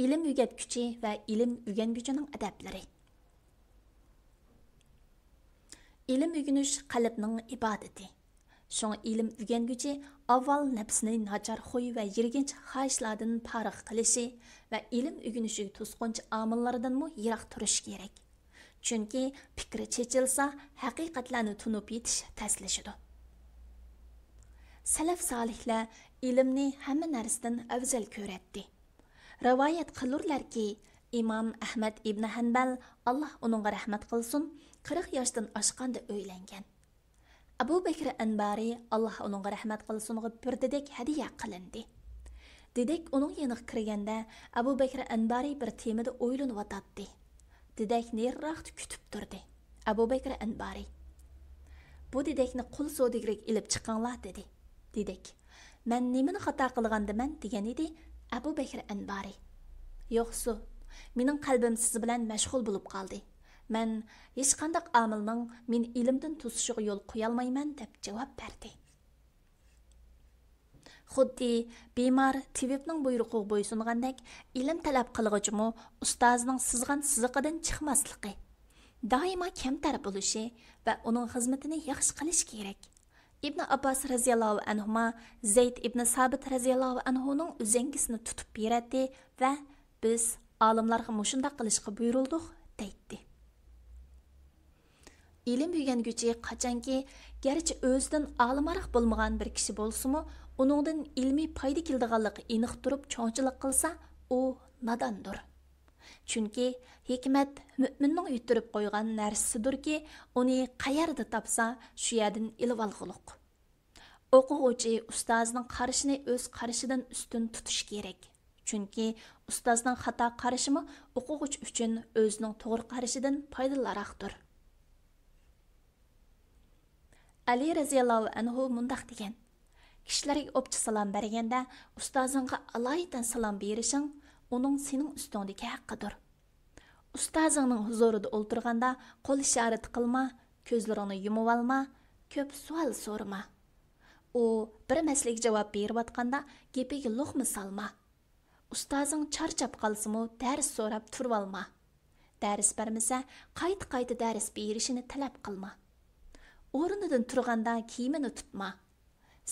İlim ügetgüçi və ilim ügəngücünün ədəbləri. İlim ügünüş qalbning ibadəti. Şoň ilim ügəngücü avval nəfsini nacar xoy və yirginç xahişlardan parıq qilishi və ilim ügünüşü tosqunç amillardan mı yiraq turish kerak. Çünki fikri chechilsa, haqiqatlarni tunib yetish təslişidir. Salaf salihlar ilimni hamma narsadan afzal ko'radi. Rivoyat qilurlarki, İmam Ahmad ibn Hanbal, Allah onunğa rahmat qilsin, 40 yoshdan oshganda uylangan. Abu Bakr Anbari, Allah onunğa rahmat qilsin, bir dedek hadiya qilindi. Dedek onun yanıqa kirganda Abu Bakr Anbari bir temada o'ylanib o'tatdi. Dedek neriroq kutib turdi. Abu Bakr Anbari: "Bu dedekni qul sodigirik ilib chiqinglar" dedi. Dedek: "Men nimani xato qilgandiman?" degan edi Abu Bakr Anbari. "Yo'qsu, mening qalbim siz bilan mashg'ul bo'lib qoldi. Men hech qanday amilning men ilmdan to'sishiga yo'l qo'ya olmayman" deb javob berdi. Xuddi bemor tabibning buyrug'iga bo'ysungandek, ilm talab qilg'uchimi ustozining sizgan siziqidan chiqmasligi, doimo kamtar bo'lishi va uning xizmatini yaxshi qilish kerak. İbn Abbas raziyallohu anhuma Zayd ibn Sabit raziyallohu anhuning uzangisini tutib beradi va biz olimlarga mushunda qilishga buyurildik deydi. İlim öğrengüçi qachonki garchi o'zidan olimroq bo'lmagan bir kishi bo'lsa-mu, uningdan ilmiy foyda keladiganligi aniq turib cho'nchilik qilsa, u nodondir. Chunki hikmat mo'minning yutirib qo'ygan narsasidirki, uni qayerda topsa, shu yerdan ilib olgulik. O'quvchi ustozining qarashini o'z qarashidan ustun tutish kerak. Chunki ustozning xato qarashimi o'quvchi uchun o'zining to'g'ri qarashidan foydaliroqdir. Ali raziyallohu anhu mundaq degan: "Kishilarga o'pchi salom berganda, ustozingga alaydan salom berishing uning sening ustundagi haqqidir. Ustozingning huzurida o'ltirganda qo'l ishorat qilma, ko'zlaringni yumib olma, ko'p savol so'rama. U bir masalaga javob berayotganda gapiga luqma solma. Ustozing charchab qolsa-mu, dars so'rab turib olma. Dars bermasa, qayta dars berishini talab qilma. O'rnidan turganda kiyimini tutma.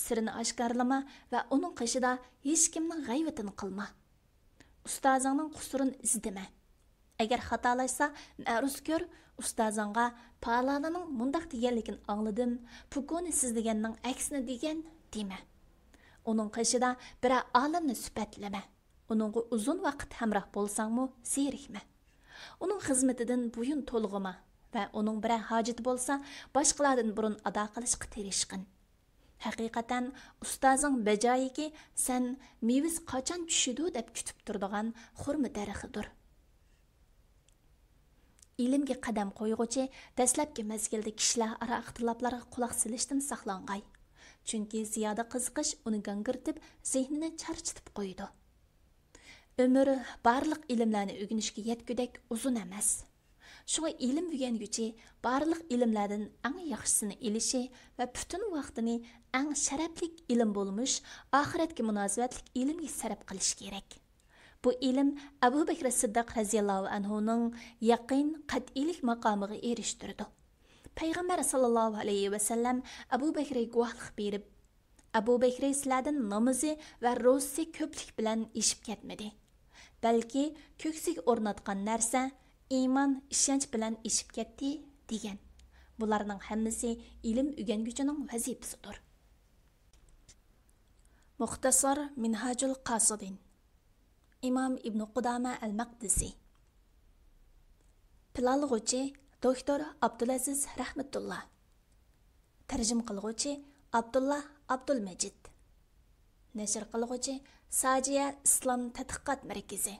Sirini oshkorlama va uning qishida hech kimning g'ayvatini qilma. Ustozingning qusurini izdima. Agar xatolashsa, ma'ruz ko'r, ustozingga palonining mundaq deganligini angladim, pukuni siz deganning aksini degan dema. Uning qishida bir olimni sifatlama. Uningga uzun vaqt hamroh bo'lsangmi, zerikma. Uning xizmatidan bo'yin to'lg'ima va uning bir hojati bo'lsa, boshqalardan burun ado qilishga tirishqin. Haqiqatan ustozing bajoyiki sen mevis qachon tushidi deb kutib turadigan xurma daraxidir. İlimga qadam qo'yg'uchi dastlabki mezgilda kishilar aro ixtiloflarga quloq solishdan saqlang'ay. Chunki ziyoda qiziqish uni gangirtib, zehnini charchitib qo'ydi. Ömür barliq ilimlarni o'rganishga yetgudak uzun emas. Şuna ilim öğrengüçi barliq ilimlardan eng yaxshisini elishi va butun vaqtini eng sharaflik ilim bo'lmuş, oxiratga munosabatlik ilimga sarf qilish kerak. Bu ilim Abu Bakr Siddiq raziyallohu anhuning yaqin qat'iylik maqomiga erishtirdi. Payg'ambar sallallohu alayhi va sallam Abu Bakrga guvohlik berib, Abu Bakr sizlardan namozi va ro'zasi ko'plik bilan eshib ketmadi. Balki ko'ksiga o'rnatgan narsa iman, ishonch bilan eshib ketdi degan. Bularning hammasi ilim o'rganguvchining vazifasidir. Muxtasar Minhajul Qasidin İmam İbn Qudama al-Maqdisi Pilalg'uchi Doktor Abdulaziz Rahmatullah Tarjim qilg'uchi Abdullah Abdulmajid Nashr qilg'uchi Sajiya Islom Tadqiqot Markazi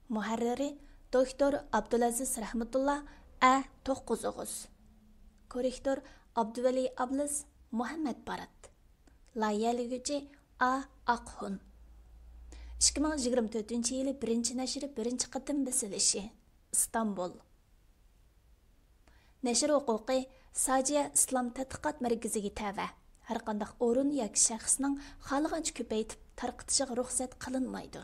Muharriri Doktor Abdulaziz Rahmatullah A9 Korrektor Abduvali Ablis Muhammad Barat Layyaligüchi A Aqhun 2024 yılı 1. nəşri 1. qatim basilishi İstanbul Nəşr huquqi Sajiya Islom Tadqiqot Markaziga tava. Har qanday o'rin yoki shaxsning xohlagancha ko'paytib tarqitishiga ruxsat qilinmaydi.